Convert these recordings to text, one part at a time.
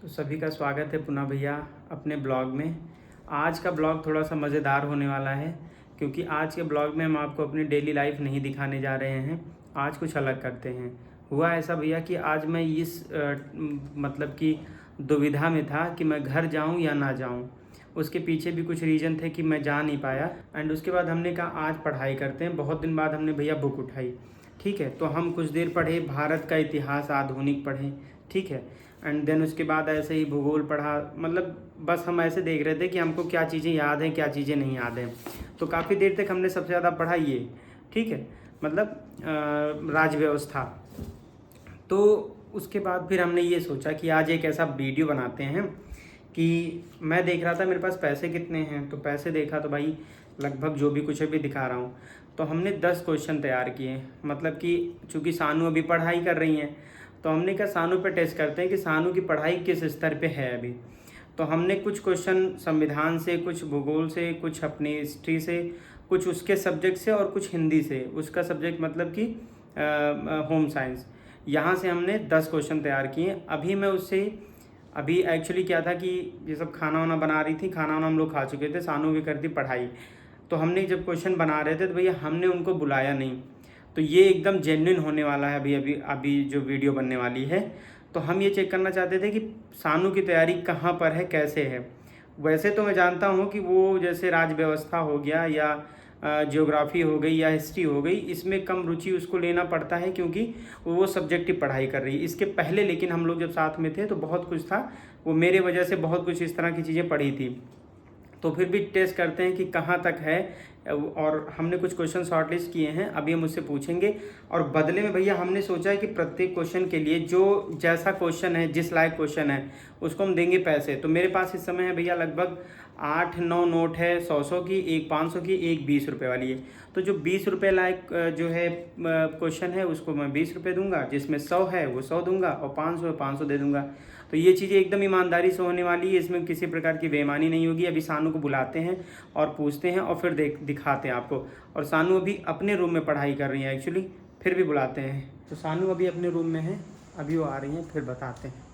तो सभी का स्वागत है पुनः भैया अपने ब्लॉग में। आज का ब्लॉग थोड़ा सा मज़ेदार होने वाला है क्योंकि आज के ब्लॉग में हम आपको अपनी डेली लाइफ नहीं दिखाने जा रहे हैं। आज कुछ अलग करते हैं। हुआ ऐसा भैया कि आज मैं इस मतलब कि दुविधा में था कि मैं घर जाऊं या ना जाऊं। उसके पीछे भी कुछ रीज़न थे कि मैं जा नहीं पाया। एंड उसके बाद हमने कहा आज पढ़ाई करते हैं। बहुत दिन बाद हमने भैया बुक उठाई। ठीक है, तो हम कुछ देर पढ़े, भारत का इतिहास आधुनिक पढ़े। ठीक है, एंड देन उसके बाद ऐसे ही भूगोल पढ़ा। मतलब बस हम ऐसे देख रहे थे कि हमको क्या चीज़ें याद हैं, क्या चीज़ें नहीं याद हैं। तो काफ़ी देर तक हमने सबसे ज़्यादा पढ़ा ये। ठीक है, मतलब राज व्यवस्था। तो उसके बाद फिर हमने ये सोचा कि आज एक ऐसा वीडियो बनाते हैं कि मैं देख रहा था मेरे पास पैसे कितने हैं। तो पैसे देखा तो भाई लगभग जो भी कुछ अभी दिखा रहा हूँ। तो हमने 10 क्वेश्चन तैयार किए। मतलब कि चूँकि सानू अभी पढ़ाई कर रही हैं तो हमने कहा सानू पे टेस्ट करते हैं कि सानू की पढ़ाई किस स्तर पे है अभी। तो हमने कुछ क्वेश्चन संविधान से, कुछ भूगोल से, कुछ अपनी हिस्ट्री से, कुछ उसके सब्जेक्ट से और कुछ हिंदी से। उसका सब्जेक्ट मतलब कि होम साइंस। यहाँ से हमने 10 क्वेश्चन तैयार किए। अभी एक्चुअली क्या था कि ये सब खाना वाना बना रही थी। खाना वाना हम लोग खा चुके थे, सानू भी करती पढ़ाई। तो हमने जब क्वेश्चन बना रहे थे तो भैया हमने उनको बुलाया नहीं। तो ये एकदम जेन्युइन होने वाला है अभी जो वीडियो बनने वाली है। तो हम ये चेक करना चाहते थे कि सानू की तैयारी कहाँ पर है, कैसे है। वैसे तो मैं जानता हूँ कि वो जैसे राज व्यवस्था हो गया या जियोग्राफी हो गई या हिस्ट्री हो गई, इसमें कम रुचि उसको लेना पड़ता है क्योंकि वो सब्जेक्ट की पढ़ाई कर रही है। इसके पहले लेकिन हम लोग जब साथ में थे तो बहुत कुछ था, वो मेरे वजह से बहुत कुछ इस तरह की चीज़ें पढ़ी थी। तो फिर भी टेस्ट करते हैं कि कहाँ तक है। और हमने कुछ क्वेश्चन शॉर्टलिस्ट किए हैं, अभी हम उससे पूछेंगे। और बदले में भैया हमने सोचा है कि प्रत्येक क्वेश्चन के लिए जो जैसा क्वेश्चन है, जिस लायक क्वेश्चन है, उसको हम देंगे पैसे। तो मेरे पास इस समय है भैया लगभग 8-9 नोट है, 100 की, एक 500 की, एक 20 रुपये वाली है। तो जो 20 रुपये लायक जो है क्वेश्चन है उसको मैं 20 रुपये दूंगा, जिसमें 100 है वो 100 दूंगा और 500 है 500 दे दूंगा। तो ये चीज़ें एकदम ईमानदारी से होने वाली है, इसमें किसी प्रकार की बेईमानी नहीं होगी। अभी सानू को बुलाते हैं और पूछते हैं और फिर दिखाते हैं आपको। और सानू अभी अपने रूम में पढ़ाई कर रही है एक्चुअली, फिर भी बुलाते हैं। तो सानू अभी अपने रूम में है, अभी वो आ रही हैं, फिर बताते हैं।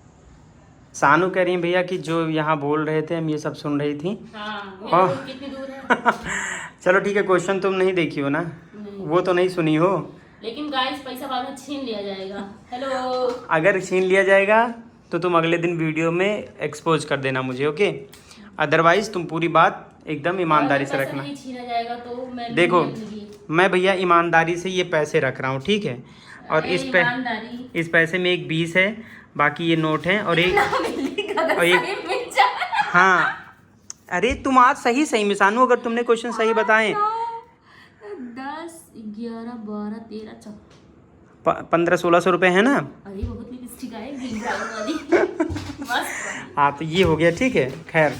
सानू कह रही हैं भैया कि जो यहाँ बोल रहे थे हम ये सब सुन रही थी। हाँ, और कितनी दूर है? चलो ठीक है, क्वेश्चन तुम नहीं देखी हो ना, वो तो नहीं सुनी हो। लेकिन गाइस पैसा बाद में छीन लिया जाएगा। हेलो, अगर छीन लिया जाएगा तो तुम अगले दिन वीडियो में एक्सपोज कर देना मुझे, ओके। अदरवाइज तुम पूरी बात एकदम ईमानदारी से रखना। नहीं छीना जाएगा तो मैं देखो मैं भैया ईमानदारी से ये पैसे रख रहा हूँ, ठीक है। और इस पैसे में एक 20 है, बाकी ये नोट है और एक हाँ। अरे तुम आज सही सही में सानू, अगर तुमने क्वेश्चन सही बताए 10, 11, 12, 13, 1500-1600 रुपये है ना। अरे बहुत लिपस्टिक है ग्रीन ब्राउन वाली। हाँ तो ये हो गया, ठीक है। खैर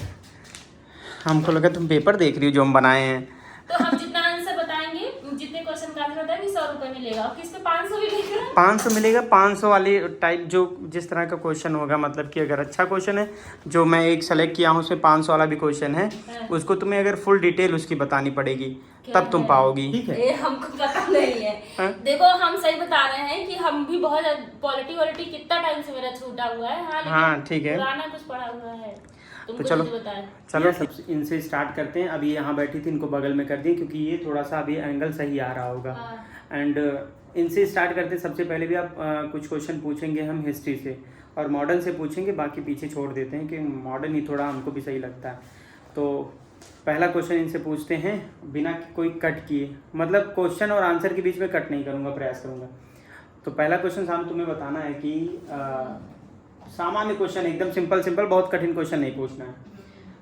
हमको लगा तुम पेपर देख रही हो जो हम बनाए हैं। तो हम जितना आंसर बताएंगे, जितने क्वेश्चन का आंसर बताएंगे 100 रुपए मिलेगा। और किस पे 500 मिलेगा? 500 मिलेगा। 500 वाली टाइप जो जिस तरह का क्वेश्चन होगा, मतलब कि अगर अच्छा क्वेश्चन है जो मैं एक सेलेक्ट किया हूँ उसमें 500 वाला भी क्वेश्चन है, उसको तुम्हें अगर फुल डिटेल उसकी बतानी पड़ेगी तब तुम पाओगी, ठीक है। हमको पता नहीं है। देखो हम सही बता रहे हैं कि हम भी बहुत पॉलिटी कितना टाइम से मेरा छूटा हुआ है। हाँ ठीक है, पुराना कुछ पढ़ा हुआ है। तो चलो सब इनसे स्टार्ट करते हैं। अभी यहाँ बैठी थी, इनको बगल में कर दी क्योंकि ये थोड़ा सा अभी एंगल सही आ रहा होगा। एंड इनसे स्टार्ट करते हैं। सबसे पहले भी आप कुछ क्वेश्चन पूछेंगे हम हिस्ट्री से और मॉडर्न से पूछेंगे, बाकी पीछे छोड़ देते हैं कि मॉडर्न ही थोड़ा हमको भी सही लगता है। तो पहला क्वेश्चन इनसे पूछते हैं बिना कोई कट किए, मतलब क्वेश्चन और आंसर के बीच में कट नहीं करूँगा, प्रयास करूँगा। तो पहला क्वेश्चन सामने तुम्हें बताना है कि सामान्य क्वेश्चन, एकदम सिंपल, बहुत कठिन क्वेश्चन नहीं पूछना है।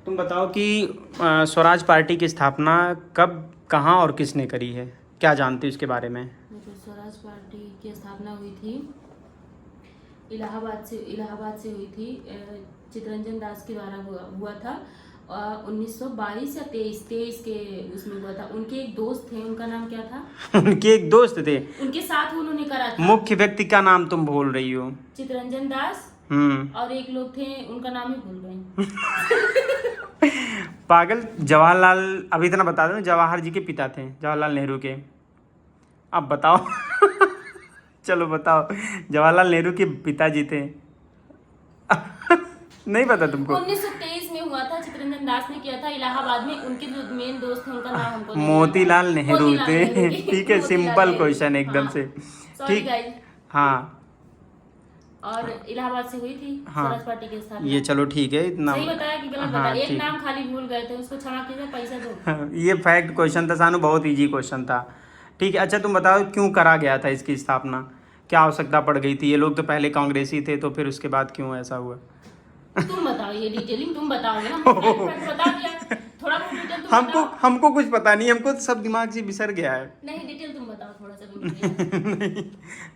तुम बताओ कि स्वराज पार्टी की स्थापना कब, कहाँ और किसने करी है, क्या जानते हो इसके बारे में? स्वराज पार्टी की स्थापना हुई थी इलाहाबाद से हुई थी। चित्तरंजन दास के द्वारा हुआ था। 1922 या 23 के उसमें हुआ था। उनके एक दोस्त थे, उनका नाम क्या था? उनके एक दोस्त थे, उनके साथ उन्होंने करा था। मुख्य व्यक्ति का नाम तुम भूल रही हो। चित्तरंजन दास और एक लोग थे, उनका नाम ही भूल गए। पागल, जवाहरलाल, अभी इतना बता दो, जवाहर जी के पिता थे, जवाहरलाल नेहरू के। अब बताओ चलो बताओ, जवाहरलाल नेहरू के पिताजी थे नहीं पता तुमको? 1923 में हुआ था, चित्तरंजन दास ने किया था इलाहाबाद में। उनके जो मेन दोस्त थे उनका नाम हमको नहीं मोतीलाल याद है। नेहरू मोतीलाल थे। नेहरू जी, ठीक है, मोतीलाल सिंपल नेहरू। क्वेश्चन एकदम हाँ, से। सॉरी ठीक। गाइस। हाँ और इलाहाबाद से हुई थी हाँ, स्वराज पार्टी की स्थापना। ये चलो ठीक है इतना। सही बताया कि गलत हाँ बताया? एक ठीक। नाम खाली भूल गए थे, उसको क्षमा कीजिए, पैसा दो। ये फैक्ट क्वेश्चन था सानू, बहुत इजी क्वेश्चन था। ठीक है, अच्छा तुम बताओ क्यों करा गया था इसकी स्थापना, क्या आवश्यकता पड़ गई थी? ये लोग तो पहले कांग्रेसी थे, तो फिर उसके बाद क्यों ऐसा हुआ? तुम बताओ, ये डिटेलिंग तुम बताओगे ना, मैं फैक्ट बता दिया। थोड़ा बहुत डिटेल तुम हमको बताओ। हमको कुछ पता नहीं, हमको सब दिमाग से बिसर गया है। नहीं, डिटेल तुम बताओ थोड़ा सा भी।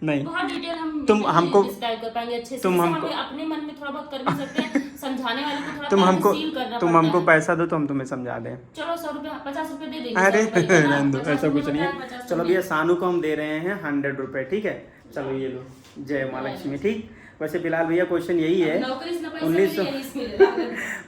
नहीं बहुत डिटेल हम तुम नहीं हमको डिस्क्राइब कर पाएंगे अच्छे से। तुम जैसे हमको हमें अपने मन में थोड़ा बहुत कर भी सकते हैं, समझाने वाले को थोड़ा तुम हमको तहसील करना तुम पड़ता हमको है। पैसा दो तो हम तुम्हें समझा दें। चलो 100 रुपये 50 रुपये दे देंगे। अरे 100 रुपये रहने दो, 50 ऐसा कुछ नहीं बताया, है। 50 चलो रुपये। भैया सानू को हम दे रहे हैं 100 रुपये, ठीक है। चलो ये लो, जय माँ लक्ष्मी। ठीक, वैसे फिलहाल भैया क्वेश्चन यही है। नौकरी से ना पैसा 1900 मिले, इसमें मिलेगा।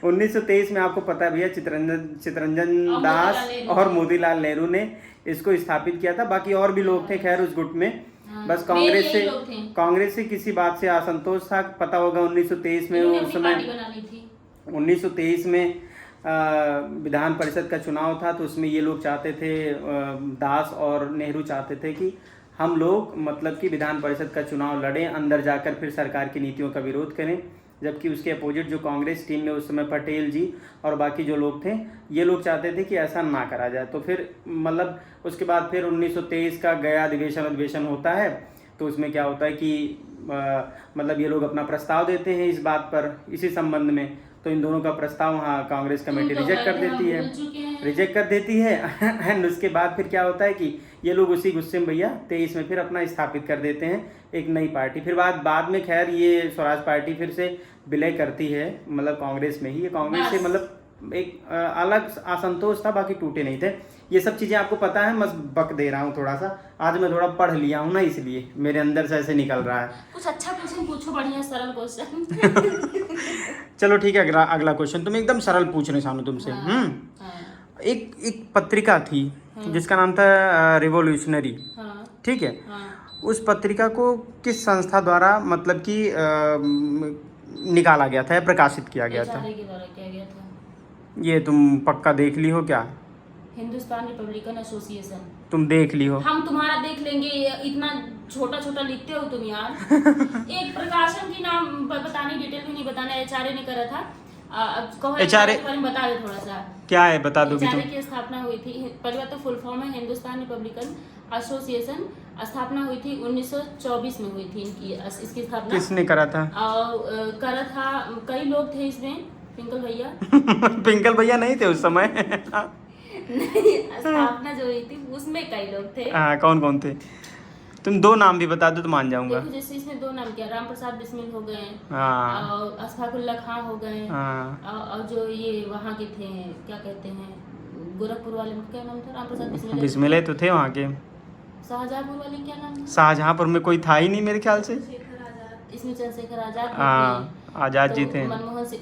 1923 में आपको पता है भैया, चित्तरंजन और दास मोतीलाल नेहरू। और मोतीलाल नेहरू ने इसको स्थापित किया था। बाकी और भी लोग थे खैर उस गुट में। हाँ, बस मेन यही लोग थे। कांग्रेस से किसी बात से असंतोष था, पता होगा 1923 में। इन्होंने उस अपनी समय पार्टी बना ली थी। 1923 में विधान परिषद का चुनाव था, तो उसमें ये लोग चाहते थे, दास और नेहरू चाहते थे कि हम लोग मतलब कि विधान परिषद का चुनाव लड़ें, अंदर जाकर फिर सरकार की नीतियों का विरोध करें। जबकि उसके अपोजिट जो कांग्रेस टीम में उस समय पटेल जी और बाकी जो लोग थे, ये लोग चाहते थे कि ऐसा ना करा जाए। तो फिर मतलब उसके बाद फिर 1923 का गया अधिवेशन होता है। तो उसमें क्या होता है कि मतलब ये लोग अपना प्रस्ताव देते हैं इस बात पर, इसी संबंध में। तो इन दोनों का प्रस्ताव वहाँ कांग्रेस कमेटी रिजेक्ट कर देती है एंड उसके बाद फिर क्या होता है कि ये लोग उसी गुस्से में भैया 23 में फिर अपना स्थापित कर देते हैं एक नई पार्टी। फिर बाद में खैर ये स्वराज पार्टी फिर से विलय करती है, मतलब कांग्रेस में ही। ये कांग्रेस से मतलब एक अलग असंतोष था, बाकी टूटे नहीं थे। ये सब चीज़ें आपको पता है, मैं बक दे रहा हूँ थोड़ा सा। आज मैं थोड़ा पढ़ लिया हूँ ना, इसलिए मेरे अंदर से ऐसे निकल रहा है। कुछ अच्छा क्वेश्चन पूछो, बढ़िया सरल क्वेश्चन। चलो ठीक है, अगला क्वेश्चन तुम एकदम सरल पूछ रहे सानू तुमसे। एक पत्रिका थी जिसका नाम था रिवॉल्यूशनरी, ठीक है। उस पत्रिका को किस संस्था द्वारा मतलब कि निकाला गया था या प्रकाशित किया गया था? ये तुम पक्का देख ली हो क्या? Hindustan Republican association. तुम देख ली हो? हम तुम्हारा देख लेंगे, इतना छोटा छोटा लिखते हो तुम यार। एक प्रकाशन की नाम बताने, डिटेल भी नहीं बताना, एचआरए ने करा था। एचआरए के बारे में बता दे थोड़ा सा, क्या है बता दोगी तुम? एचआरए की स्थापना हुई थी, पहले बात तो फुल फॉर्म है हिंदुस्तान रिपब्लिकन एसोसिएशन। स्थापना हुई थी 1924 में हुई थी इसकी स्थापना। किसने करा था? करा था कई लोग थे इसमें, पिंकल भैया। पिंकल भैया नहीं थे उस समय। नहीं, स्थापना जो हुई थी उसमें कई लोग थे। कौन कौन थे? तुम दो नाम भी बता दो तो मान जाऊंगा। देखो जैसे इसमें दो नाम क्या, राम प्रसाद बिस्मिल हो गए, और अशफाकुल्ला खां हो गए, और जो ये वहाँ के थे क्या कहते हैं, गोरखपुर वाले क्या नाम था? राम प्रसाद बिस्मिल तो थे वहाँ के। शाहजहाँपुर वाले क्या नाम था? शाहजहाँपुर में कोई था ही नहीं मेरे ख्याल से। इसमें चंद्रशेखर आजाद, आजाद जी थे। मनमोहन सिंह,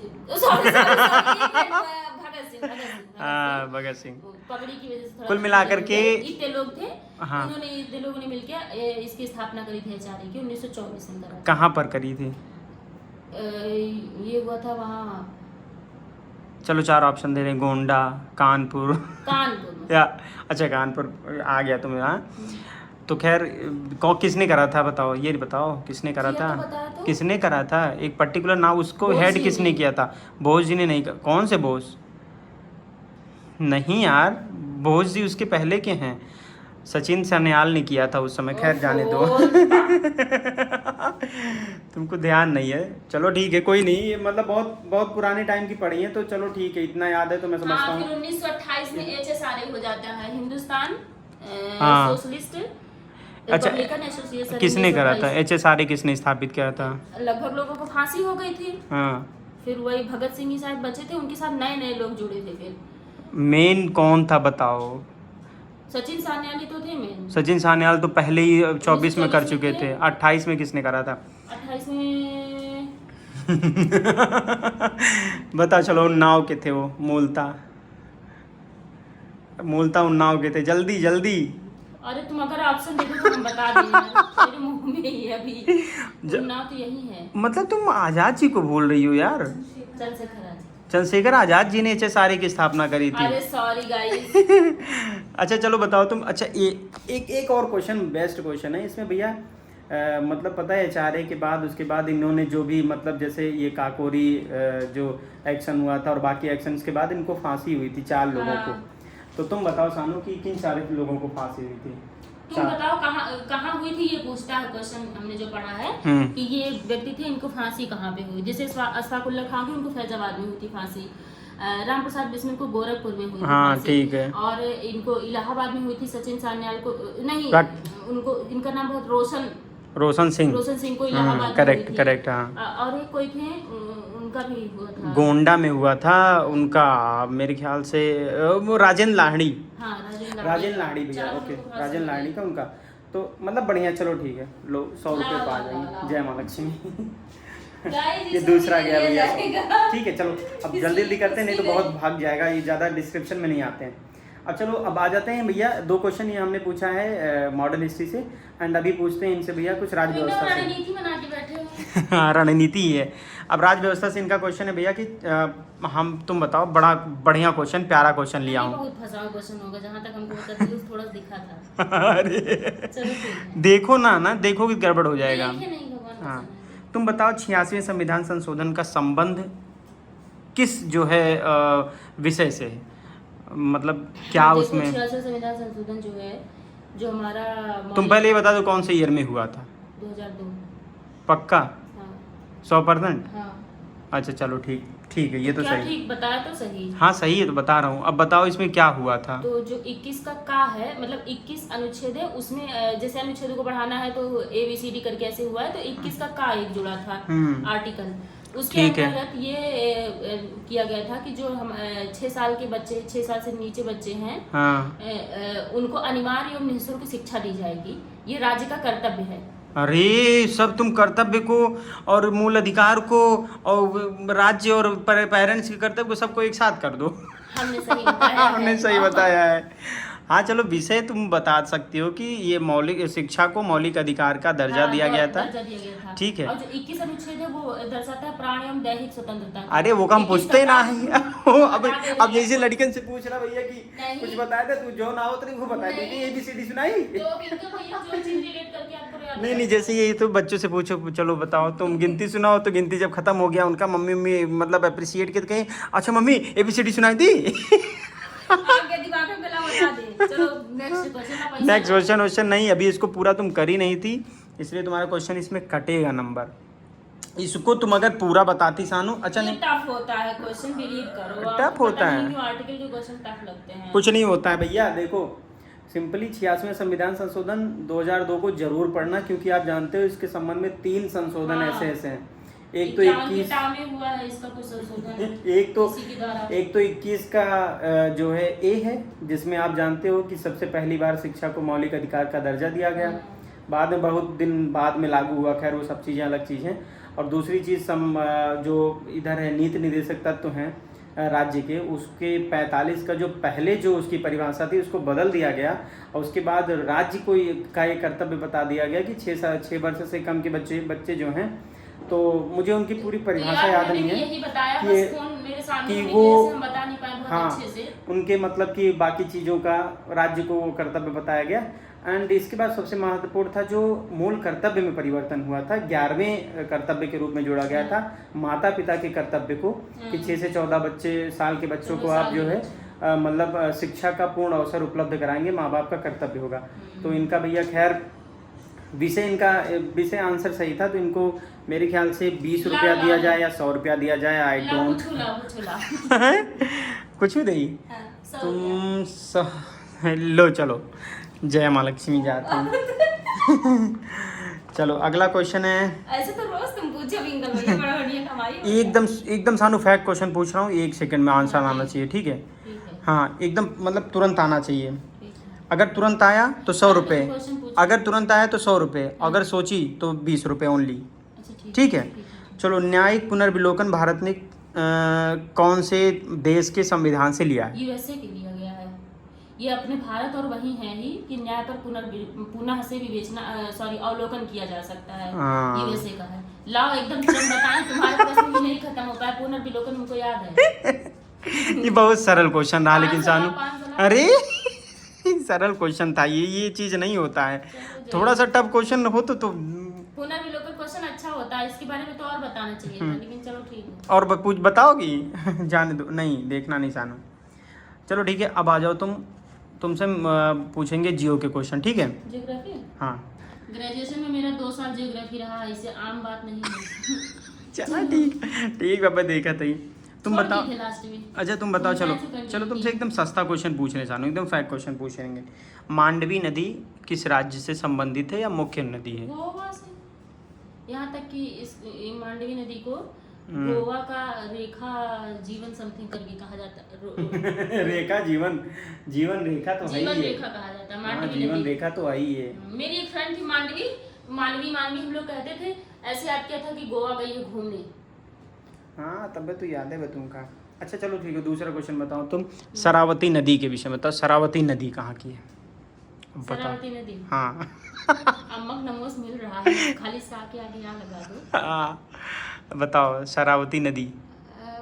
भगत सिंह। पगड़ी की वजह से कुल मिलाकर के इतने लोग थे। उन्होंने इतने लोगों ने मिलकर इसकी स्थापना करी थी एचआरए की 1924 में करा। कहाँ पर करी थी? ये हुआ था वहाँ, चलो 4 ऑप्शन दे रहे हैं, गोंडा, कानपुर या अच्छा कानपुर आ गया तुम्हें। हाँ तो खैर किसने करा था बताओ, ये बताओ किसने करा था? तो किसने करा था? एक पर्टिकुलर नाम, उसको हेड किसने किया था? बोस जी ने नहीं। कौन से बोस? नहीं यार, बोस जी उसके पहले के हैं, सचिन सान्याल ने किया था उस समय। खैर जाने दो। तुमको ध्यान नहीं है, चलो ठीक है, कोई नहीं। ये मतलब बहुत बहुत पुराने टाइम की पढ़ी है, तो चलो ठीक है, इतना याद है तो मैं समझता हूँ। 1928 में एचएसआरए हो जाता है, हिंदुस्तान सोशलिस्ट रिपब्लिकन एसोसिएशन। किसने करा था एचएसआरए? किसने स्थापित किया था? लगभग लोगों को फांसी हो गई थी। फिर वही भगत सिंह ही शायद बचे थे, उनके साथ नए नए लोग जुड़े थे। फिर मेन कौन था बताओ? सचिन सान्याल तो थे मेन। सचिन सान्याल तो पहले ही 24 में कर चुके थे। 28 में किसने करा था? 28 में बता, चलो उन्नाव के थे वो, मूलता उन्नाव के थे। जल्दी जल्दी अरे तुम अगर ऑप्शन देखो तो हम बता दें यार, मेरे मुंह में ही है अभी, ना तो यही है। मतलब तुम आजाद जी को बोल रही हो यार? चंद्रशेखर आजाद। चंद्रशेखर आजाद जी ने HSRA की स्थापना करी थी। अरे सॉरी गाइस। अच्छा चलो बताओ तुम। अच्छा एक और क्वेश्चन, बेस्ट क्वेश्चन है इसमें भैया। मतलब पता है HRA के बाद उसके बाद इन्होंने जो भी मतलब जैसे ये काकोरी जो एक्शन हुआ था और बाकी एक्शंस के बाद इनको फांसी हुई थी 4 लोगों को। तो तुम बताओ सानू कि किन 4 लोगों को फांसी हुई थी? तुम बताओ कहाँ हुई थी, ये पूछता है क्वेश्चन हमने जो पढ़ा है कि ये व्यक्ति थे, इनको फांसी कहाँ पे हुई। जैसे अशफाकुल्ला खान की उनको फैजाबाद में हुई थी फांसी, राम प्रसाद बिस्मिल को गोरखपुर में हुई थी फांसी, ठीक है। और इनको इलाहाबाद में हुई थी, सचिन सान्याल को नहीं, उनको इनका नाम बहुत रोशन सिंह को इलाहाबाद करेक्ट हाँ। और एक कोई थे उनका भी हुआ था, गोंडा में हुआ था उनका, मेरे ख्याल से वो राजेंद्र लाहिड़ी। हाँ राजेंद्र लाहिड़ी भैया, ओके राजेंद्र लाहिड़ी का उनका। तो मतलब बढ़िया, चलो ठीक है, लो 100 रुपये पा जाएंगे। जय माँ लक्ष्मी। ये दूसरा गया भैया, ठीक है। चलो अब जल्दी करते हैं, नहीं तो बहुत भाग जाएगा, ये ज़्यादा डिस्क्रिप्शन में नहीं आते हैं। अब चलो अब आ जाते हैं भैया, 2 क्वेश्चन ये हमने पूछा है मॉडर्न हिस्ट्री से, एंड अभी पूछते हैं इनसे भैया कुछ राज व्यवस्था से। हाँ रणनीति ही है। अब राज व्यवस्था से इनका क्वेश्चन है भैया कि तुम बताओ, बड़ा बढ़िया क्वेश्चन, प्यारा क्वेश्चन लिया हूँ। बहुत फंसावा क्वेश्चन होगा जहाँ तक हमको थोड़ा दिखा था। अरे देखो ना देखो कि गड़बड़ हो जाएगा। हाँ तुम बताओ 86वें संविधान संशोधन का संबंध किस जो है विषय से है, मतलब क्या उसमें? 86वां संविधान संशोधन जो है, जो हमारा, तुम पहले ये बता दो कौन से ईयर में हुआ था? 2002। पक्का? हाँ। 100%? हाँ। अच्छा चलो ठीक है, ये तो सही। ठीक बताया तो सही। हाँ सही है, तो बता रहा हूँ। अब बताओ इसमें क्या हुआ था? तो जो 21 का है, मतलब 21 अनुच्छेद है, उसमें जैसे अनुच्छेद को बढ़ाना है तो ABCD करके ऐसे हुआ है, तो 21 का एक जुड़ा था आर्टिकल, उसके अंतर्गत ये किया गया था कि जो हम 6 साल के बच्चे, 6 साल से नीचे बच्चे हैं, उनको अनिवार्य एवं निःशुल्क शिक्षा दी जाएगी, ये राज्य का कर्तव्य है। अरे सब तुम कर्तव्य को और मूल अधिकार को और राज्य और पेरेंट्स के कर्तव्य को सबको एक साथ कर दो। हमने सही बताया है। हाँ चलो विषय तुम बता सकती हो कि ये मौलिक शिक्षा को मौलिक अधिकार का दर्जा दिया गया था, ठीक है। और जो 21 अनुच्छेद है वो दर्शाता है प्राण एवं दैहिक स्वतंत्रता। अरे वो काम पूछते ना है। अब जैसे लड़कन से पूछ रहा भैया कि कुछ बताया था, तू जो ना हो तो वो बता दे, ABCD सुनाई। नहीं जैसे ये तो बच्चों से पूछो, चलो बताओ तुम गिनती सुनाओ, तो गिनती जब खत्म हो गया उनका, मम्मी मतलब अप्रिशिएट करके कहीं अच्छा मम्मी ABCD सुनाई दी। नेक्स्ट क्वेश्चन नहीं, अभी इसको पूरा तुम कर ही नहीं थी, इसलिए तुम्हारा क्वेश्चन इसमें कटेगा नंबर। इसको तुम अगर पूरा बताती सानू। अच्छा नहीं, टफ होता है क्वेश्चन, बिलीव करो, टफ होता है, आर्टिकल के क्वेश्चन टफ लगते हैं। कुछ नहीं होता है भैया, देखो सिंपली 86वें संविधान संशोधन 2002 को जरूर पढ़ना, क्योंकि आप जानते हो इसके संबंध में 3 संशोधन ऐसे हैं। एक तो 21 हुआ है इसका कुछ संशोधन, एक तो 21 का जो है A है, जिसमें आप जानते हो कि सबसे पहली बार शिक्षा को मौलिक अधिकार का दर्जा दिया गया, बाद में बहुत दिन बाद में लागू हुआ, खैर वो सब चीज़ें अलग चीज़ हैं। और दूसरी चीज़ जो इधर है नीति निर्देशक तत्व हैं राज्य के, उसके 45 का जो पहले जो उसकी परिभाषा थी उसको बदल दिया गया, और उसके बाद राज्य को का ये कर्तव्य बता दिया गया कि 6 वर्ष से कम के बच्चे जो हैं, तो मुझे उनकी पूरी परिभाषा याद नहीं है कि वो हाँ उनके मतलब कि बाकी चीज़ों का राज्य को कर्तव्य बताया गया। एंड इसके बाद सबसे महत्वपूर्ण था जो मूल कर्तव्य में परिवर्तन हुआ था, 11वें कर्तव्य के रूप में जोड़ा गया था माता पिता के कर्तव्य को, कि 6 से 14 साल के बच्चों को आप जो है मतलब शिक्षा का पूर्ण अवसर उपलब्ध कराएंगे, माँ बाप का कर्तव्य होगा। तो इनका भैया खैर विषय आंसर सही था, तो इनको मेरे ख्याल से 20 रुपया दिया जाए या 100 रुपया दिया जाए, आई डोंट कुछ भी नहीं। तुम लो चलो, जय माँ लक्ष्मी जाती हूँ। चलो अगला क्वेश्चन है। ऐसे तो रोज तुम पूछो भैया, एकदम सानू फैक्ट क्वेश्चन पूछ रहा हूँ, 1 सेकंड में आंसर आना चाहिए, ठीक है? हाँ एकदम मतलब तुरंत आना चाहिए। अगर तुरंत आया तो 100 रुपये, अगर तुरंत आया तो 100 रुपये, अगर सोची तो 20 रुपये ओनली, ठीक है? चलो न्यायिक पुनर्विलोकन भारत ने कौन से देश के संविधान से लिया है? USA के लिया गया है। ये अपने भारत और वही है ही कि न्याय पर पुनः से विवेचना अवलोकन किया जा सकता है। हाँ। ये वैसे का है। लाओ एकदम तुरंत बताएं, तुम्हारे प्रश्न भी नहीं खत्म हो पाया, पुनर्विलोकन हमको याद है। ये बहुत सरल क्वेश्चन रहा, लेकिन 5 सलाह, सानू 5 सलाह। अरे सरल क्वेश्चन था ये चीज नहीं होता है। थोड़ा सा टफ क्वेश्चन हो तो पुनर्विलोकन क्वेश्चन अच्छा होता है, इसके बारे में तो और बताना चाहिए था, लेकिन चलो ठीक है। और कुछ बताओगी? जाने दो, नहीं देखना नहीं सानू। चलो ठीक है, अब आ जाओ तुमसे पूछेंगे जियो के क्वेश्चन, ठीक है? ज्योग्राफी? हाँ। ग्रेजुएशन में मेरा 2 साल ज्योग्राफी रहा है, इसे आम बात नहीं है। चलो ठीक पापा, देखा था तुम छोड़ बताओ। दिए थे लास्ट में। अच्छा तुम बताओ, चलो मैं ऐसे कर चलो दी तुमसे थी। एकदम सस्ता क्वेश्चन पूछने सानू, एकदम फैक्ट क्वेश्चन पूछेंगे। मांडवी नदी किस राज्य से संबंधित है या मुख्य नदी है? गोवा से। यहाँ तक कि इस मांडवी नदी को गोवा का रेखा जीवन समथिंग करके कहा जाता है। रेखा जीवन रेखा तो है जीवन ही रेखा है। कहा जाता है हाँ, मांडवी जीवन नदी। रेखा तो आई है। मेरी एक फ्रेंड थी मांडवी हम लोग कहते थे, ऐसे याद किया था कि गोवा गई है घूमने। हाँ तब तो याद है तुमका। अच्छा चलो ठीक है, दूसरा क्वेश्चन बताओ तुम। शरावती नदी के विषय में बताओ, शरावती नदी कहाँ की है? बताओ। शरावती नदी? हाँ। अमक नमोस मिल रहा है, खाली सा के आगे यहाँ लगा दो। हाँ बताओ, शरावती नदी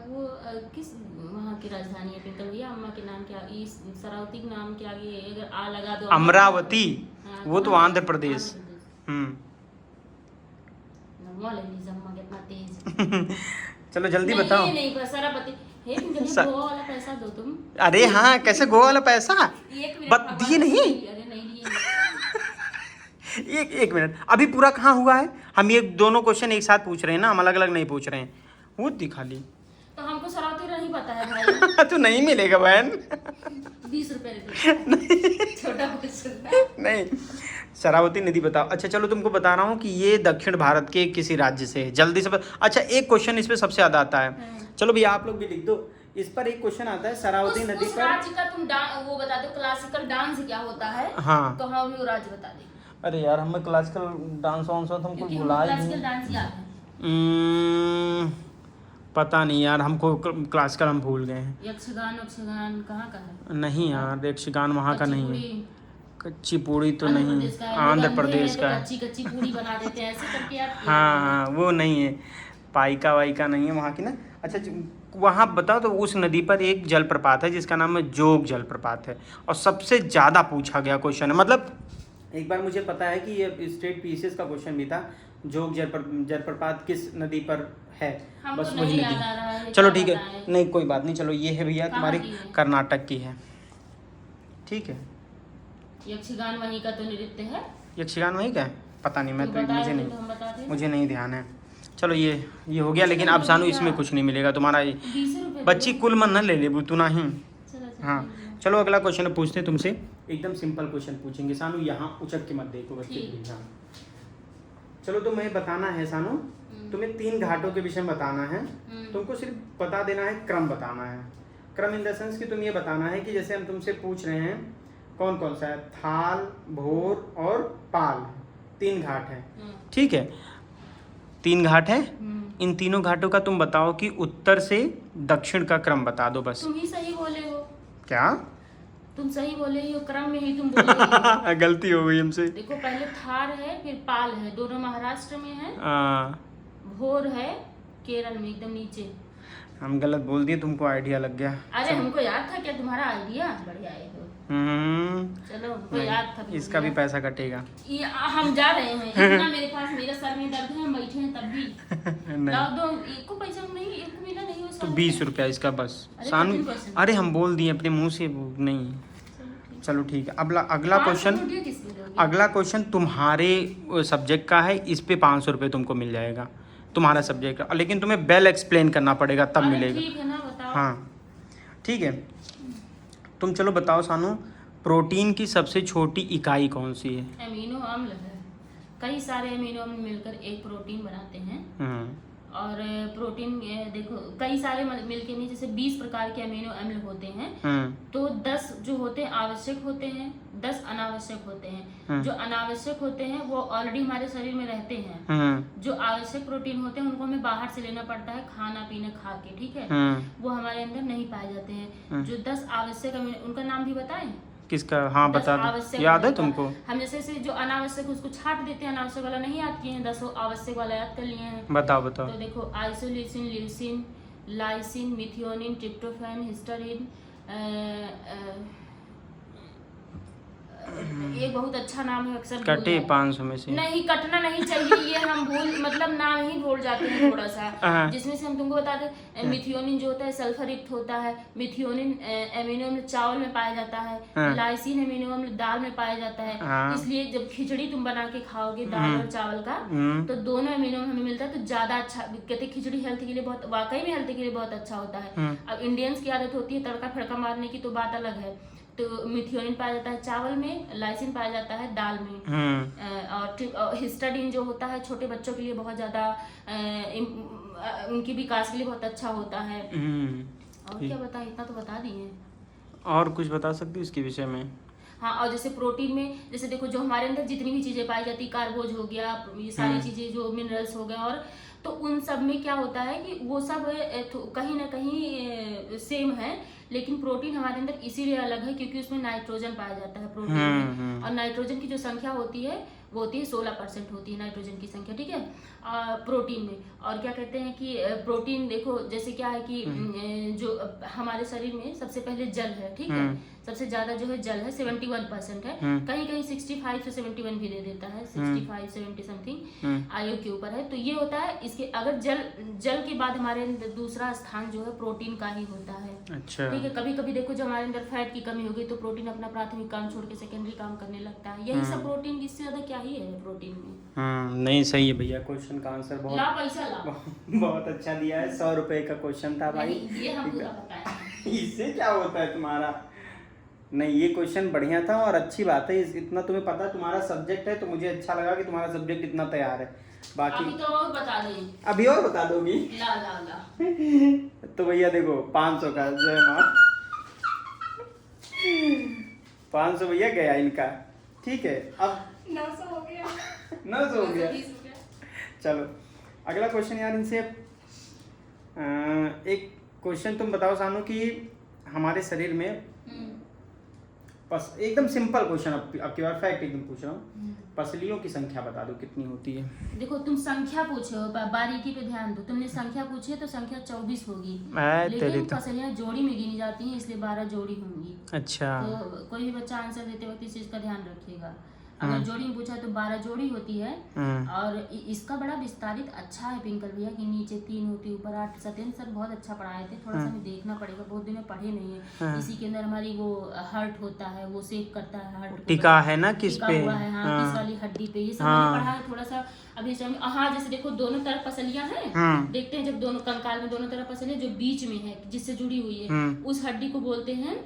वो किस वहाँ की राजधानी है पिंकल भैया? अम्मा के नाम क्या, इस शरावती के नाम के आगे अगर आ लगा दो। अमरावती। हाँ, वो तो आंध्र प्रदेश। नम्मा ले लीजिए, अम्मा कितना तेज। चलो जल्दी नहीं, बताओ। ये नहीं शरावती। हे पिंकल भैया, गोवा वाला पैसा दो तुम। अरे हाँ, कैसे गोवा वाला पैसा? एक मिनट दिए नहीं? अरे नहीं लिए। एक मिनट, अभी पूरा कहाँ हुआ है? हम ये दोनों क्वेश्चन एक साथ पूछ रहे हैं ना, हम अलग अलग नहीं पूछ रहे हैं। वो दिखा ली तो हमको शरावती नहीं पता है भाई। तो नहीं मिलेगा बहन। 20 रुपए दे। छोटा क्वेश्चन। नहीं, शरावती नदी बताओ। अच्छा चलो तुमको बता रहा हूँ कि ये दक्षिण भारत के किसी राज्य से है, जल्दी से अच्छा एक क्वेश्चन इस पे सबसे ज्यादा आता है। चलो भैया आप लोग भी लिख दो, इस पर एक क्वेश्चन आता है शरावती नदी उस पर। राज्य का तुम वो बता दो, क्लासिकल डांस क्या होता है। हाँ तो हम वो राज्य बता देंगे। अरे यार हमें क्लासिकल डांस वांस तुमको क्योंकि भुला हमको ही क्लासिकल डांस याद है। पता नहीं यार, हमको क्लासिकल हम भूल गए हैं। यक्षगान कहाँ का है? नहीं यार, यक्षगान वहाँ का नहीं है। कच्ची पूड़ी तो आंध्र नहीं, प्रदेश का है। आंध्र लोग प्रदेश अंधे का हैं है। तो कच्ची पूड़ी बना देते हैं ऐसे करके यार। हाँ वो नहीं है, पाइका वाइका नहीं है वहाँ की ना। अच्छा वहाँ बताओ, तो उस नदी पर एक जलप्रपात है जिसका नाम है जोग जलप्रपात है, और सबसे ज़्यादा पूछा गया क्वेश्चन है। मतलब एक बार मुझे पता है कि ये स्टेट पीसीएस का क्वेश्चन भी था, जोग जलप्रपात किस नदी पर है, बस हमको वही नहीं याद आ नदी। रहा है, चलो क्या ठीक है, बताएं? नहीं कोई बात नहीं, चलो ये है भैया कहाँ तुम्हारी की है? कर्नाटक की है, ठीक है। यक्षगान वहीं का तो नृत्य है। यक्षगान वही का है? पता नहीं, मैं तुम तो बताए मुझे थे नहीं, तो हम बता दें। मुझे नहीं ध्यान है। चलो ये हो गया, लेकिन अब सानू इसमें कुछ नहीं मिलेगा तुम्हारा। 20 रुपए बच्ची कुल मन न ले ले तू ना ही। चलो, हाँ चलो अगला क्वेश्चन पूछते हैं तुमसे, एकदम सिंपल क्वेश्चन पूछेंगे सानू, यहाँ उचक के मत देखो बच्चे प्लीज। हाँ चलो तुम्हें बताना है सानू, तुम्हें 3 घाटों के विषय में बताना है। तुमको सिर्फ बता देना है, क्रम बताना है। क्रम इन द सेंस कि तुम ये बताना है कि जैसे हम तुमसे पूछ रहे हैं कौन कौन सा है, थाल, भोर और पाल, 3 घाट है, ठीक है। 3 घाट है, इन तीनों घाटों का तुम बताओ कि उत्तर से दक्षिण का क्रम बता दो बस। तुम ही सही बोले हो। क्या? तुम सही बोले ही हो, क्रम में ही तुम बोले ही हो। गलती हो गई हमसे। देखो पहले थार है, फिर पाल है, दोनों महाराष्ट्र में है। हाँ भोर है केरल में, एकदम नीचे। हम गलत बोल दिए, तुमको आइडिया लग गया। अरे हमको याद था क्या तुम्हारा आइडिया? बढ़िया है तो। चलो हमको याद था। इसका भी पैसा कटेगा। हम जा रहे हैं, इतना मेरे पास, मेरे सर में दर्द है, हम बैठे हैं तब भी। लाओ दो, एक को पैसा नहीं, एक को मिला नहीं तो 20 रुपया इसका बस। अरे सानू 15%। अरे हम बोल दिए अपने मुंह से, नहीं। चलो ठीक है, अगला क्वेश्चन, अगला क्वेश्चन तुम्हारे सब्जेक्ट का है, इस पे 500 रुपये तुमको मिल जाएगा, तुम्हारा सब्जेक्ट का, लेकिन तुम्हें वेल एक्सप्लेन करना पड़ेगा तब मिलेगा। ठीक है ना, बताओ। हाँ ठीक है, तुम चलो बताओ सानू, प्रोटीन की सबसे छोटी इकाई कौन सी है? अमीनो अम्ल है। कई सारे अमीनो अम्ल मिलकर एक प्रोटीन बनाते हैं। और प्रोटीन देखो कई सारे मिलके नहीं, जैसे 20 प्रकार के अमीनो अम्ल होते हैं, तो 10 जो होते हैं आवश्यक होते हैं, 10 अनावश्यक होते हैं। जो अनावश्यक होते हैं वो ऑलरेडी हमारे शरीर में रहते हैं। जो आवश्यक प्रोटीन होते हैं उनको हमें बाहर से लेना पड़ता है, खाना पीना खा के, ठीक है। वो हमारे अंदर नहीं पाए जाते हैं। जो 10 आवश्यक उनका नाम भी बताएं। किसका? हाँ बता दो, आवश्यक याद है होने का। तुमको? हम जैसे जो अनावश्यक उसको छाट देते हैं, अनावश्यक वाला नहीं याद किए हैं, 10 आवश्यक वाला याद कर लिए हैं। बताओ बताओ। तो देखो isoleucine, leucine, lysine, methionine, tryptophan, histidine, ये बहुत अच्छा नाम है, अक्सर भूल कटे जाते हैं। 500 में से नहीं कटना नहीं चाहिए, ये हम भूल मतलब नाम ही भूल जाते हैं थोड़ा सा। हाँ। जिसमें से हम तुमको बता दें, मिथियोनिन जो होता है सल्फर युक्त होता है, मिथियोनिन एमिनो अम्ल चावल में पाया जाता है, हाँ। लाइसिन एमिनो अम्ल दाल में पाया जाता है। हाँ। इसलिए जब खिचड़ी तुम बना के खाओगे दाल और चावल का, तो दोनों एमिनो हमें मिलता है, तो ज्यादा अच्छा। कहते खिचड़ी हेल्थ के लिए बहुत, वाकई में हेल्थ के लिए बहुत अच्छा होता है। अब इंडियंस की आदत होती है तड़का फड़का मारने की, तो बात अलग है। तो मिथियोनिन पाया जाता है चावल में, लाइसिन पाया जाता है दाल में, और हिस्टाडीन जो होता है छोटे बच्चों के लिए बहुत ज्यादा उनके विकास के लिए बहुत अच्छा होता है। और क्या बताएं, इतना तो बता दिए। और कुछ बता सकते हो इसके विषय में? हाँ, और जैसे प्रोटीन में, जैसे देखो जो हमारे अंदर जितनी भी चीजें पाई जाती, कार्बोज हो गया, ये सारी चीजें जो मिनरल्स हो गए, और तो उन सब में क्या होता है कि वो सब कहीं ना कहीं सेम है, लेकिन प्रोटीन हमारे अंदर इसीलिए अलग है क्योंकि उसमें नाइट्रोजन पाया जाता है प्रोटीन में। और नाइट्रोजन की जो संख्या होती है वो होती है 16% होती है नाइट्रोजन की संख्या, ठीक है, प्रोटीन में। और क्या कहते हैं कि प्रोटीन देखो जैसे क्या है कि जो हमारे शरीर में सबसे पहले जल है, ठीक है, सबसे ज्यादा जो है जल है, 71% है, कहीं कहीं 65 से 71 भी दे देता है, 65 70 समथिंग आयु के ऊपर है। तो ये होता है इसके, अगर जल के बाद हमारे अंदर दूसरा स्थान जो है प्रोटीन का ही होता है। अच्छा, ठीक है, कभी कभी देखो जब हमारे अंदर फैट की कमी होगी तो प्रोटीन अपना प्राथमिक काम छोड़ के सेकेंडरी काम करने लगता है। यही सब प्रोटीन, इससे ज्यादा क्या ही है प्रोटीन में। नहीं सही है भैया, क्वेश्चन का आंसर बहुत ला पैसा ला। बहुत अच्छा दिया है। 100 रुपए का क्वेश्चन था भाई। नहीं, ये हम पूरा बताएं। इससे क्या होता है तुम्हारा? नहीं, ये क्वेश्चन बढ़िया था और अच्छी बात है, इतना तुम्हें पता तुम्हारा सब्जेक्ट है, तो मुझे अच्छा लगा कि तुम्हारा सब्जेक्ट इतना तैयार है। बाकी अभी तो और बता दें, अभी और बता दोगी? ला ला ला। तो भैया देखो 500 का, जय माँ, 500 भैया गया इनका, ठीक है। अब 900 हो गया, 900 हो गया। 920 रुपया। चलो अगला क्वेश्चन यार इनसे, एक क्वेश्चन तुम बताओ सानू कि हमारे शरीर में एकदम सिंपल क्वेश्चन, अब की बार फैक्ट एकदम पूछ रहा हूँ, पसलियों की संख्या बता दो कितनी होती है? देखो तुम संख्या पूछो, बारीकी पे ध्यान दो। तुमने संख्या पूछी है तो संख्या 24 होगी, लेकिन पसलियां जोड़ी में गिनी जाती हैं, इसलिए 12 जोड़ी होंगी। अच्छा, तो कोई भी बच्चा आंसर देते वक्त इस चीज का ध्यान रखिएगा। अगर जोड़ी में पूछा तो 12 जोड़ी होती है। और इसका बड़ा विस्तारित अच्छा है पिंकल भैया कि नीचे 3 होती है, ऊपर 8। सत्येंद्र सर बहुत अच्छा पढ़ाए थे, थोड़ा सा हमें देखना पड़ेगा, बहुत दिन में पढ़े नहीं है। इसी के अंदर हमारी वो हर्ट होता है, वो सेव करता है, हर्ट टिका है ना किस पे? हुआ है, हाँ, किस वाली हड्डी पे, ये सब मैंने पढ़ा है थोड़ा सा अभी इस टाइम। हाँ, जैसे देखो दोनों तरफ पसलियां हैं, देखते हैं जब दोनों कंकाल में दोनों तरफ पसलियां, जो बीच में है जिससे जुड़ी हुई है उस हड्डी को बोलते हैं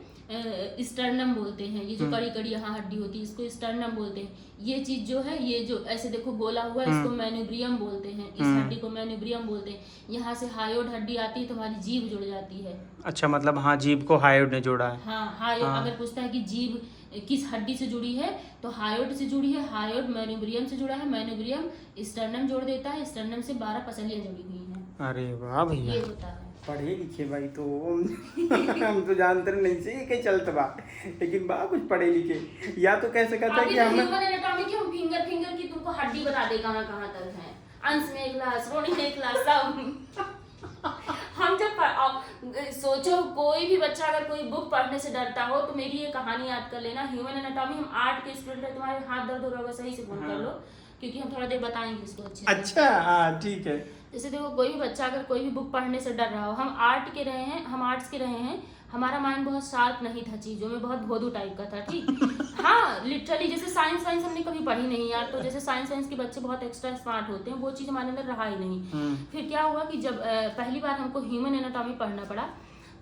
स्टर्नम बोलते हैं। ये जो कड़ी कड़ी यहाँ हड्डी होती है इसको स्टर्नम बोलते हैं। ये चीज जो है, ये जो ऐसे देखो गोला हुआ है, इसको मैन्यूब्रियम बोलते हैं, इस हड्डी को मैन्यूब्रियम बोलते हैं। यहाँ से हायोड हड्डी आती है तो हमारी जीभ जुड़ जाती है। अच्छा, मतलब हाँ, जीभ को हायोड ने जोड़ा है। हाँ, हायोड अगर पूछता है कि जीभ किस हड्डी से जुड़ी है तो हायोड से जुड़ी है, हायोड मैन्यूब्रियम से जुड़ा है, मैन्यूब्रियम स्टर्नम जोड़ देता है, स्टर्नम से 12 पसलियां जुड़ी हुई हैं। अरे वाह भैया, ये होता है। पढ़े लिखे भाई तो हम तो जानते नहीं से के चलते बा, लेकिन बा कुछ पढ़े लिखे। या तो कैसे कहता है कि हम ह्यूमन एनाटॉमी की हम फिंगर की तुमको हड्डी बता दे कहां कहां तक है, अंश में एक क्लास, रोनी में एक क्लास, सब हम जब सोचो कोई भी बच्चा अगर कोई बुक पढ़ने से डरता हो तो मेरी ये कहानी याद कर लेना। ह्यूमन एनाटॉमी, हम 8 के स्टूडेंट है, तुम्हारे हाथ दर्द हो रहा होगा, सही से फोन कर लो क्योंकि हम थोड़ा देर बताएंगे इसको अच्छे से। अच्छा, हाँ ठीक है। जैसे देखो कोई भी बच्चा अगर कोई भी बुक पढ़ने से डर रहा हो, हम आर्ट्स के रहे हैं, हमारा माइंड बहुत शार्प नहीं था चीजों में, बहुत भोदू टाइप का था, ठीक। हाँ, लिटरली जैसे साइंस हमने कभी पढ़ी नहीं यार, तो जैसे साइंस के बच्चे बहुत एक्स्ट्रा स्मार्ट होते हैं, वो चीज हमारे अंदर रहा ही नहीं। फिर क्या हुआ कि जब पहली बार हमको ह्यूमन एनाटॉमी पढ़ना पड़ा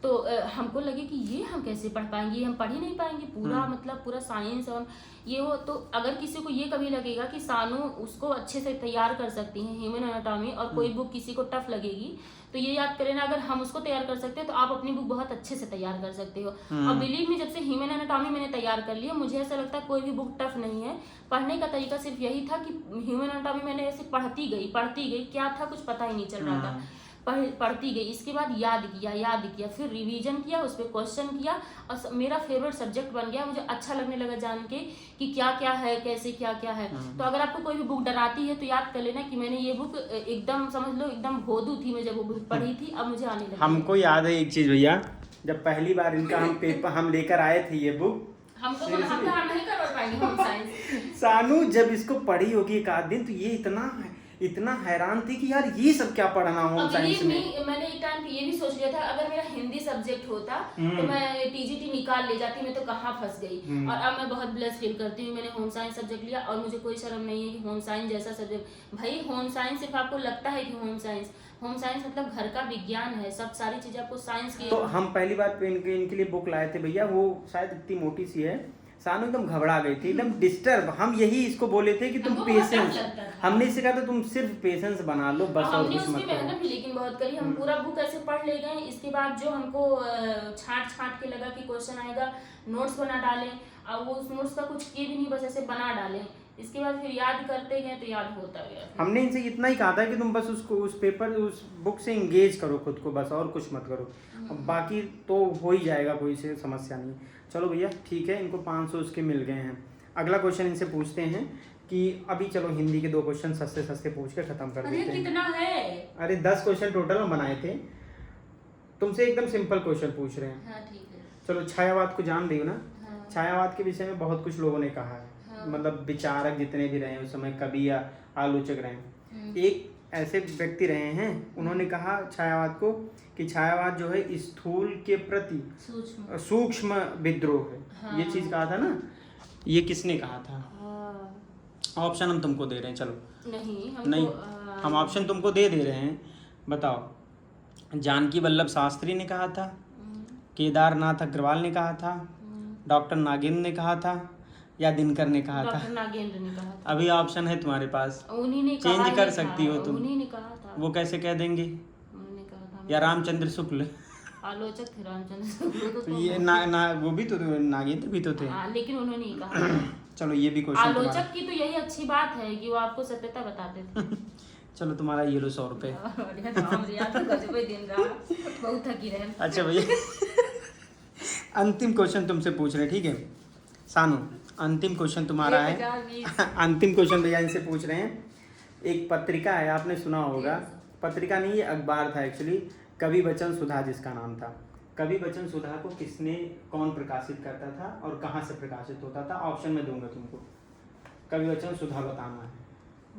तो हमको लगे कि ये हम कैसे पढ़ पाएंगे, हम पढ़ ही नहीं पाएंगे पूरा, मतलब पूरा साइंस और ये हो। तो अगर किसी को ये कभी लगेगा कि सानू उसको अच्छे से तैयार कर सकती हैं ह्यूमन एनाटॉमी, और कोई बुक किसी को टफ लगेगी तो ये याद करें ना, अगर हम उसको तैयार कर सकते हैं तो आप अपनी बुक बहुत अच्छे से तैयार कर सकते हो। और बिलीव में जब से ह्यूमन एनाटॉमी मैंने तैयार कर लिया, मुझे ऐसा लगता है कोई भी बुक टफ नहीं है। पढ़ने का तरीका सिर्फ यही था कि ह्यूमन एनाटॉमी मैंने ऐसे पढ़ती गई, क्या था कुछ पता ही नहीं चल रहा था। पढ़ती गई। इसके बाद याद किया, फिर रिवीजन किया, उस पर क्वेश्चन किया और मेरा फेवरेट सब्जेक्ट बन गया। मुझे अच्छा लगने लगा जान के कि क्या क्या है, कैसे क्या क्या है। तो अगर आपको कोई भी बुक डराती है तो याद कर लेना कि मैंने ये बुक एकदम समझ लो एकदम भोदू थी मैं जब वो बुक पढ़ी थी, अब मुझे आने लगी। हमको याद है एक चीज भैया, जब पहली बार इनका हम लेकर आए थे ये बुक, हमको हम नहीं कर पाएंगे होम साइंस। सानू जब इसको पढ़ी होगी एक आध दिन तो ये इतना हैरान थी कि यार ये सब क्या पढ़ना होम साइंस में। मैंने एक टाइम पे ये भी सोच लिया था अगर मेरा हिंदी सब्जेक्ट होता तो मैं टीजीटी निकाल ले जाती, मैं तो कहाँ फंस गई। और अब मैं बहुत ब्लेस फील करती हूँ मैंने होम साइंस सब्जेक्ट लिया और मुझे कोई शर्म नहीं है कि होम साइंस जैसा सब्जेक्ट। भाई होम साइंस सिर्फ आपको लगता है कि होम साइंस मतलब घर का विज्ञान है, सब सारी चीजें आपको साइंस की। तो हम पहली बार इनके लिए बुक लाए थे भैया, वो शायद इतनी मोटी सी है, सानू एकदम घबरा गई थी, एकदम डिस्टर्ब। हम यही इसको बोले थे कि तुम पेशेंस, हमने इसे कहा था तुम सिर्फ पेशेंस बना लो बस और कुछ मत करो। मेहनत भी लेकिन बहुत करी, हम पूरा बुक ऐसे पढ़ ले गए। इसके बाद जो हमको छांट के लगा कि क्वेश्चन आएगा, नोट्स बना डालें, और वो उस नोट्स का कुछ किए भी नहीं, बस ऐसे बना डालें। इसके बाद फिर याद करते गए तो याद होता गया। हमने इनसे इतना ही कहा था कि तुम बस उस बुक से इंगेज करो खुद को, बस और कुछ मत करो, बाकी तो हो ही जाएगा, कोई से समस्या नहीं। चलो भैया ठीक है, इनको 500 उसके मिल गए हैं। अगला क्वेश्चन इनसे पूछते हैं कि अभी चलो हिंदी के 2 क्वेश्चन सस्ते पूछ के खत्म कर देते हैं। कितना है? अरे 10 क्वेश्चन टोटल हम बनाए थे, तुमसे एकदम सिंपल क्वेश्चन पूछ रहे हैं। हाँ, ठीक है। चलो छायावाद को जान रही हो ना? हाँ। छायावाद के विषय में बहुत कुछ लोगों ने कहा है। हाँ। मतलब विचारक जितने भी रहे उस समय, कवि या आलोचक रहे, एक ऐसे व्यक्ति रहे हैं, उन्होंने कहा छायावाद को कि छायावाद जो है स्थूल के प्रति सूक्ष्म विद्रोह है। हाँ। ये चीज कहा था ना, ये किसने कहा था? ऑप्शन हम तुमको दे रहे हैं, चलो नहीं हम ऑप्शन तुमको दे रहे हैं, बताओ। जानकी वल्लभ शास्त्री ने कहा था, केदारनाथ अग्रवाल ने कहा था, डॉक्टर नागेंद्र ने कहा था, या दिनकर ने कहा था? डॉक्टर नागेंद्र ने कहा था। अभी ऑप्शन है तुम्हारे पास, उन्हीं ने कहा, चेंज कर सकती हो तुम। उन्हीं ने कहा था। वो कैसे कह देंगे? उन्होंने कहा था। या रामचंद्र शुक्ल? आलोचक थे रामचंद्र शुक्ल तो ये ना वो भी तो नागेंद्र भी तो थे। लेकिन उन्होंने ही कहा। चलो ये भी क्वेश्चन। आलोचक की तो यही अच्छी बात है कि वो आपको सत्यता बताते थे। चलो तुम्हारा ये लो 100 रुपए। बहुत थकी रहे। अच्छा भैया अंतिम क्वेश्चन तुमसे पूछ रहे हैं, ठीक है सानू? अंतिम क्वेश्चन तुम्हारा है। अंतिम क्वेश्चन भैया इनसे पूछ रहे हैं। एक पत्रिका है, आपने सुना होगा, पत्रिका नहीं ये अखबार था एक्चुअली, कवि वचन सुधा जिसका नाम था। कवि वचन सुधा को कौन प्रकाशित करता था और कहाँ से प्रकाशित होता था? ऑप्शन में दूंगा तुमको, कवि वचन सुधा बताना है।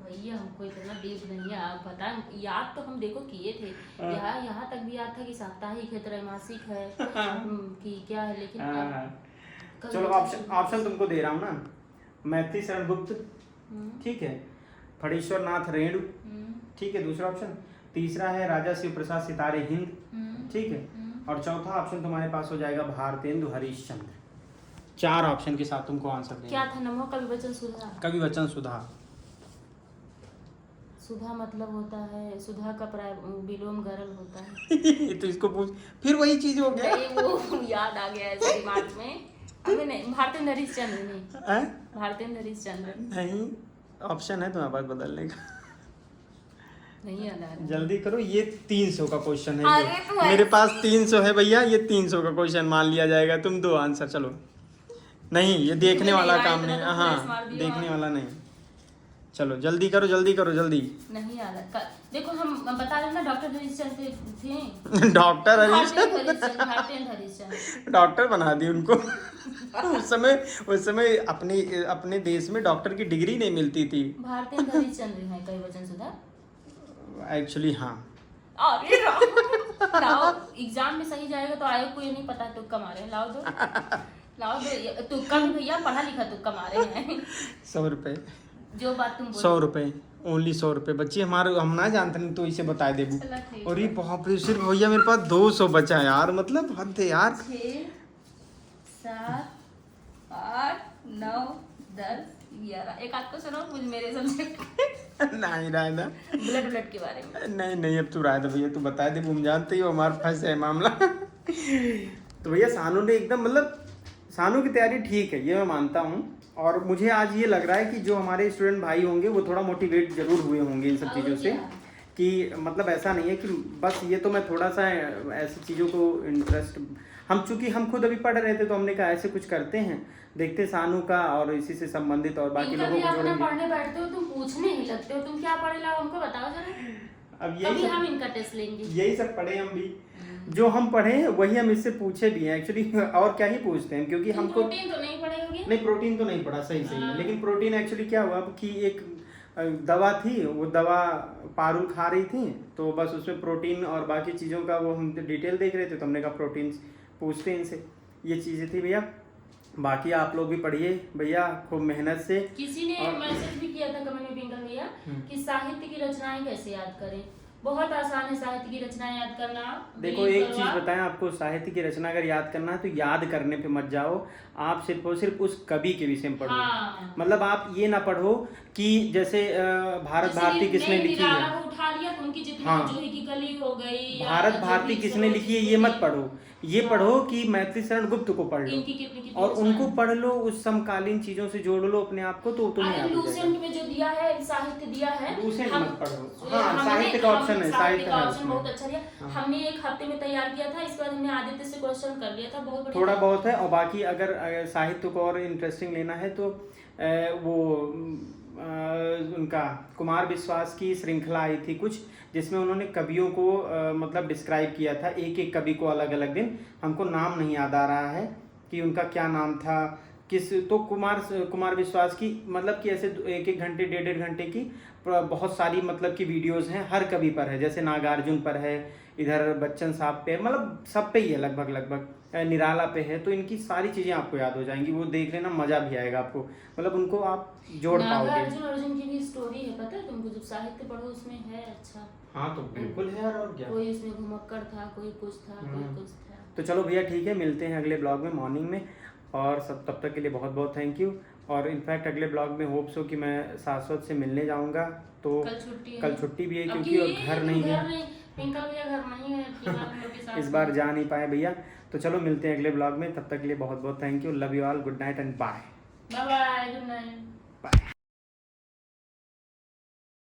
भैया हमको इतना डीप नहीं है, आप बता। याद तो हम देखो किए थे, यहाँ तक भी याद था कि साप्ताहिक है, त्रैमासिक है कि क्या है, लेकिन चलो ऑप्शन तुमको दे रहा हूँ ना। मैत्री शरण गुप्त, ठीक है, फणीश्वर नाथ रेणु, ठीक है दूसरा ऑप्शन। तीसरा है राजा शिव प्रसाद सितारे हिंद, ठीक है, और चौथा ऑप्शन तुम्हारे पास हो जाएगा भारतेंदु हरिश्चंद्र। 4 ऑप्शन के साथ तुमको आंसर देना। क्या था नाम? कवि वचन सुधा। कवि वचन सुधा। सुधा मतलब होता है, सुधा का विलोम गरल होता है। तो इसको पूछ, फिर वही चीज हो गया। वो याद आ गया ऐसे दिमाग में। अबे नहीं, भारतेंदु हरिश्चंद्र नहीं, भारतेंदु हरिश्चंद्र नहीं। ऑप्शन है तुम्हारे पास बदलने का? नहीं याद आ रहा। जल्दी करो, ये 300 का क्वेश्चन है। मेरे पास 300 है भैया, ये 300 का क्वेश्चन मान लिया जाएगा। तुम 2 आंसर। चलो नहीं, ये देखने वाला काम नहीं। हाँ देखने वाला नहीं। चलो जल्दी करो जल्दी। नहीं याद। देखो हम बता रहे ना, डॉक्टर हरिश्चंद्र थे। डॉक्टर हरिश्चंद्र डॉक्टर बना दी उनको। उस समय अपने देश में डॉक्टर की डिग्री नहीं मिलती थी। भारतेंदु हरिश्चंद्र है कवि वचन सुधा एक्चुअली। हाँ अरे लाओ, एग्जाम में सही जाएगा तो आयोग को ये नहीं पता तुक्का मारे। लाओ दो तुक्का भी भैया, पढ़ा लिखा तुक्का मारे हैं। 100 रुपए जो बात तुम 100 रुपए, ओनली 100 रुपए। बच्ची हमारे हम ना जानते नहीं तो इसे बता दे। और ये बाप रे, सिर्फ भैया मेरे पास 200 बचा यार, मतलब हद है यार। 6 7 8 9 10 11। एक आध को सुनो मुझे मेरे सब्जेक्ट। नहीं रायदा, ब्लड के बारे में नहीं अब तू रायदा भैया तू बता दे, तुम जानते ही हो हमारा फंस है मामला। तो भैया सानू ने एकदम, मतलब सानू की तैयारी ठीक है, ये मैं मानता हूँ। और मुझे आज ये लग रहा है कि जो हमारे स्टूडेंट भाई होंगे वो थोड़ा मोटिवेट जरूर हुए होंगे इन सब चीज़ों से, कि मतलब ऐसा नहीं है कि बस ये तो मैं थोड़ा सा ऐसी चीज़ों को इंटरेस्ट, हम चूंकि हम खुद अभी पढ़ रहे थे तो हमने कहा ऐसे कुछ करते हैं, देखते सानू का और इसी से संबंधित और बाकी लोगों को जोड़ेंगे। पढ़ने बैठते हो तुम पूछने ही लगते हो, तुम क्या पढ़े लाओ हमको बताओ जरा। अब यही हम इनका टेस्ट लेंगे। यही सब पढ़े हम भी, जो हम पढ़े हैं वही हम इससे पूछे भी हैं एक्चुअली, और क्या ही पूछते हैं क्योंकि हमको प्रोटीन तो नहीं पढ़े होंगे। नहीं, प्रोटीन तो नहीं पढ़ा सही है, लेकिन प्रोटीन एक्चुअली क्या हुआ कि एक दवा थी, वो दवा पारुल खा रही थी तो बस उसमें प्रोटीन और बाकी चीज़ों का वो हम डिटेल देख रहे थे तो हमने कहा प्रोटीन पूछते हैं इनसे, ये चीज़ें थी भैया। बाकी आप लोग भी पढ़िए भैया खूब मेहनत से। किसी ने मैसेज भी किया था कमेंट में पिंकल भैया कि साहित्य की रचनाएं कैसे याद करें। बहुत आसान है साहित्य की रचनाएं याद करना। देखो एक चीज बताएं आपको, साहित्य की रचना अगर याद करना है तो याद करने पे मत जाओ, आप सिर्फ और सिर्फ उस कवि के विषय में पढ़ो। हाँ। मतलब आप ये ना पढ़ो कि जैसे भारत भारती किसने लिखी है, उठा लिया उनकी जितनी हाँ, जूही की कली हो गई, भारत भारती किसने लिखी है ये मत पढ़ो, ये पढ़ो कि मैथिली शरण गुप्त को पढ़ लो और उनको पढ़ लो, उस समकालीन चीजों से जोड़ लो अपने आप को तो तुम्हें याद हो जाएगा। लूसेंट में जो दिया है साहित्य दिया है, लूसेंट मत पढ़ो। हाँ, साहित्य का ऑप्शन है, साहित्य का ऑप्शन बहुत अच्छा दिया। हमने एक हफ्ते में तैयार किया था, इसके बाद हमने आदित्य से क्वेश्चन कर लिया था, बहुत बढ़िया थोड़ा बहुत है। और बाकी अगर साहित्य को और इंटरेस्टिंग लेना है तो वो उनका कुमार विश्वास की श्रृंखला आई थी कुछ, जिसमें उन्होंने कवियों को मतलब डिस्क्राइब किया था, एक एक कवि को अलग अलग दिन, हमको नाम नहीं याद आ रहा है कि उनका क्या नाम था किस, तो कुमार विश्वास की मतलब कि ऐसे एक एक घंटे डेढ़ घंटे की बहुत सारी मतलब की वीडियोस हैं, हर कवि पर है, जैसे नागार्जुन पर है, इधर बच्चन साहब पे, मतलब सब पे ही है लगभग निराला पे है, तो इनकी सारी चीज़ें आपको याद हो जाएंगी, वो देख लेना मज़ा भी आएगा आपको, मतलब उनको आप जोड़ पाओगे। नागार्जुन की भी स्टोरी है पता है तुमको, जब साहित्य पढ़ो उसमें है अच्छा। हाँ तो बिल्कुल है यार, और क्या, कोई उसमें घुमक्कड़ था, कोई कुछ था, कोई कुछ था। तो चलो भैया ठीक है, मिलते हैं अगले ब्लॉग में मॉर्निंग में, और सब तब तक के लिए बहुत बहुत थैंक यू। और इनफैक्ट अगले ब्लॉग में होप्स हो कि मैं शाश्वत से मिलने जाऊंगा, तो कल छुट्टी भी है क्योंकि और घर नहीं है, पिंकल भैया घर नहीं है इस बार जा नहीं पाए भैया। तो चलो मिलते हैं अगले ब्लॉग में, तब तक के लिए बहुत बहुत thank you, love you all, good night and bye bye, good night, bye.